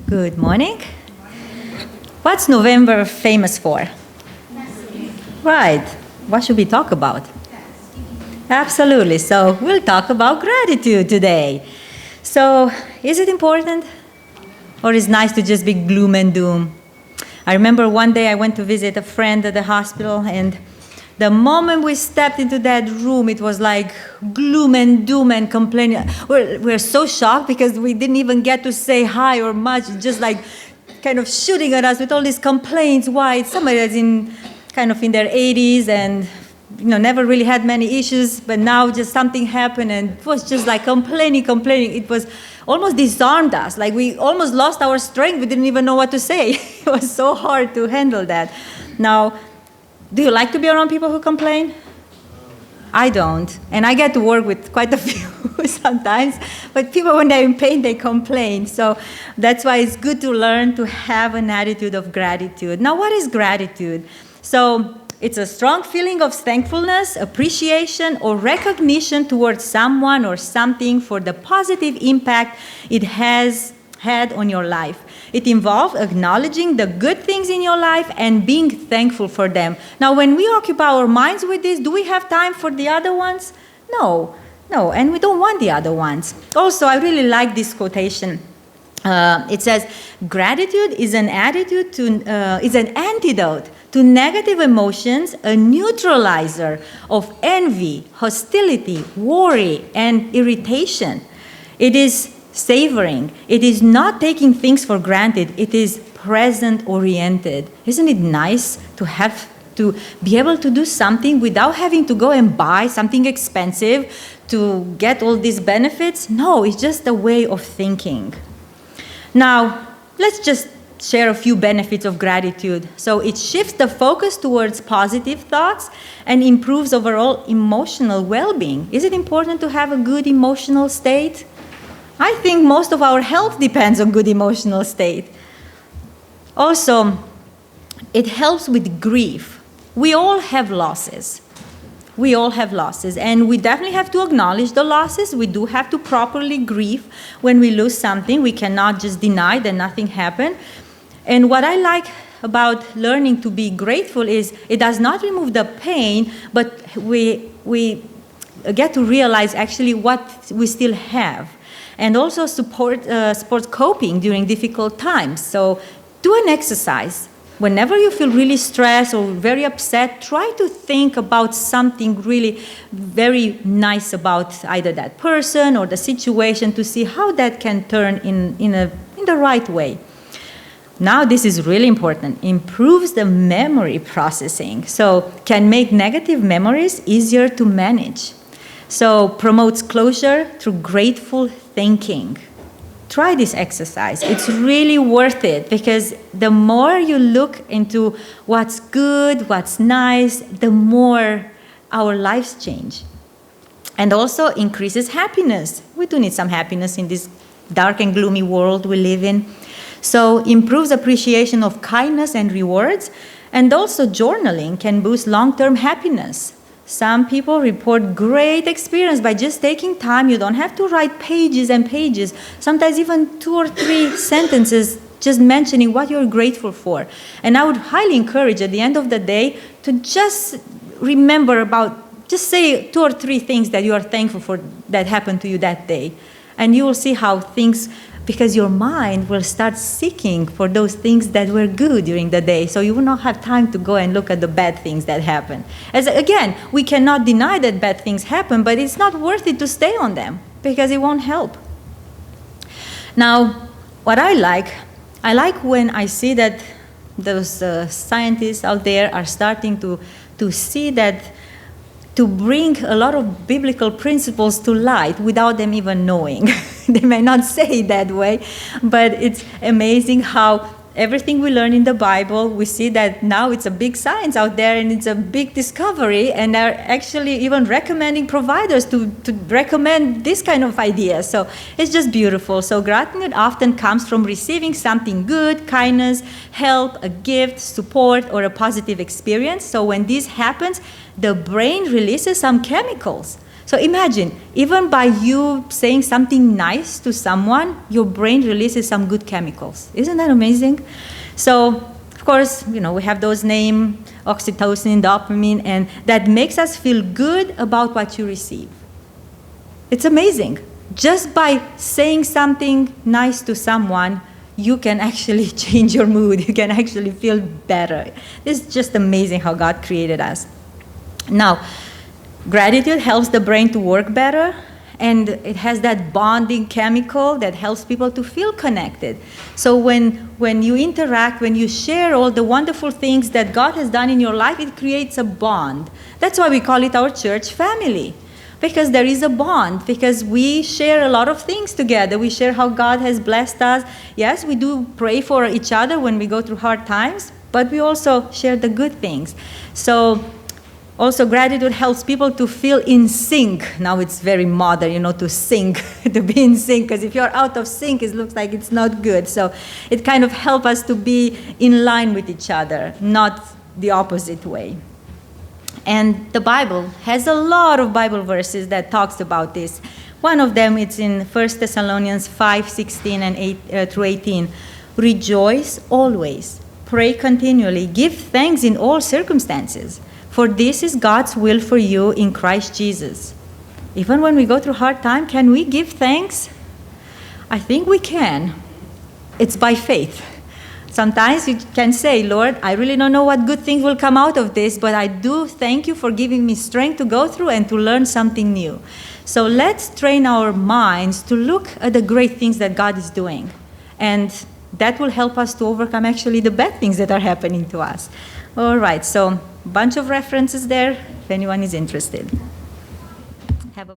Good morning. What's November famous for? Right. What should we talk about? Absolutely. So we'll talk about gratitude today. So is it important? Or is it nice to just be gloom and doom? I remember one day I went to visit a friend at the hospital, and the moment we stepped into that room, it was like gloom and doom and complaining. We're so shocked because we didn't even get to say hi or much, just like kind of shooting at us with all these complaints. Why? It's somebody that's in their 80s and never really had many issues, but now just something happened and it was just like complaining. It was almost disarmed us. Like we almost lost our strength. We didn't even know what to say. It was so hard to handle that. Now, do you like to be around people who complain? I don't. And I get to work with quite a few sometimes. But people, when they're in pain, they complain. So that's why it's good to learn to have an attitude of gratitude. Now, what is gratitude? So it's a strong feeling of thankfulness, appreciation, or recognition towards someone or something for the positive impact it has had on your life. It involves acknowledging the good things in your life and being thankful for them. Now, when we occupy our minds with this, do we have time for the other ones? No, and we don't want the other ones. Also, I really like this quotation. It says, gratitude is an antidote to negative emotions, a neutralizer of envy, hostility, worry, and irritation. It is savoring. It is not taking things for granted. It is present-oriented. Isn't it nice to be able to do something without having to go and buy something expensive to get all these benefits? No, it's just a way of thinking. Now, let's just share a few benefits of gratitude. So it shifts the focus towards positive thoughts and improves overall emotional well-being. Is it important to have a good emotional state? I think most of our health depends on good emotional state. Also, it helps with grief. We all have losses. And we definitely have to acknowledge the losses. We do have to properly grieve when we lose something. We cannot just deny that nothing happened. And what I like about learning to be grateful is it does not remove the pain, but we get to realize actually what we still have. And also supports coping during difficult times. So do an exercise. Whenever you feel really stressed or very upset, try to think about something really very nice about either that person or the situation to see how that can turn in the right way. Now, this is really important. Improves the memory processing. So can make negative memories easier to manage. So promotes closure through grateful thinking. Try this exercise. It's really worth it because the more you look into what's good, what's nice, the more our lives change. And also increases happiness. We do need some happiness in this dark and gloomy world we live in. So improves appreciation of kindness and rewards. And also journaling can boost long-term happiness. Some people report great experience by just taking time. You don't have to write pages and pages, sometimes even 2 or 3 sentences just mentioning what you're grateful for. And I would highly encourage at the end of the day to just remember just say 2 or 3 things that you are thankful for that happened to you that day. And you will see how things, because your mind will start seeking for those things that were good during the day. So you will not have time to go and look at the bad things that happen. Again, we cannot deny that bad things happen, but it's not worth it to stay on them because it won't help. Now, what I like when I see that those scientists out there are starting to see that to bring a lot of biblical principles to light without them even knowing. They may not say it that way, but it's amazing how everything we learn in the Bible, we see that now it's a big science out there and it's a big discovery, and they're actually even recommending providers to recommend this kind of ideas. So it's just beautiful. So gratitude often comes from receiving something good, kindness, help, a gift, support, or a positive experience. So when this happens, the brain releases some chemicals So imagine, even by you saying something nice to someone, your brain releases some good chemicals. Isn't that amazing? So, of course, we have those names, oxytocin, dopamine, and that makes us feel good about what you receive. It's amazing. Just by saying something nice to someone, you can actually change your mood. You can actually feel better. It's just amazing how God created us. Now, gratitude helps the brain to work better, and it has that bonding chemical that helps people to feel connected. So when you interact, when you share all the wonderful things that God has done in your life, it creates a bond. That's why we call it our church family. Because there is a bond, because we share a lot of things together. We share how God has blessed us. Yes, we do pray for each other when we go through hard times, but we also share the good things. So also gratitude helps people to feel in sync. Now it's very modern, to sync, to be in sync, because if you're out of sync, it looks like it's not good. So it kind of helps us to be in line with each other, not the opposite way. And the Bible has a lot of Bible verses that talks about this. One of them is in 1 Thessalonians 5:16 and 8 through 18. Rejoice always, pray continually, give thanks in all circumstances, for this is God's will for you in Christ Jesus. Even when we go through hard time, can we give thanks? I think we can. It's by faith. Sometimes you can say, Lord, I really don't know what good things will come out of this, but I do thank you for giving me strength to go through and to learn something new. So let's train our minds to look at the great things that God is doing. And that will help us to overcome actually the bad things that are happening to us. All right, so a bunch of references there if anyone is interested. Have a